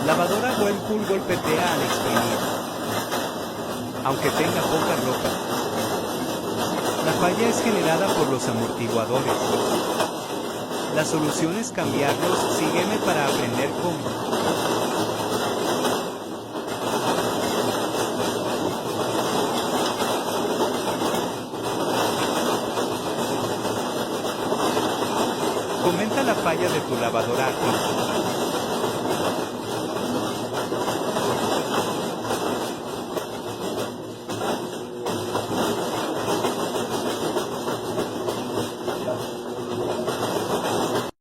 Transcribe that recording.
Lavadora Whirlpool golpetea al exprimir, aunque tenga poca ropa. La falla es generada por los amortiguadores. La solución es cambiarlos. Sígueme para aprender cómo. Comenta la falla de tu lavadora aquí.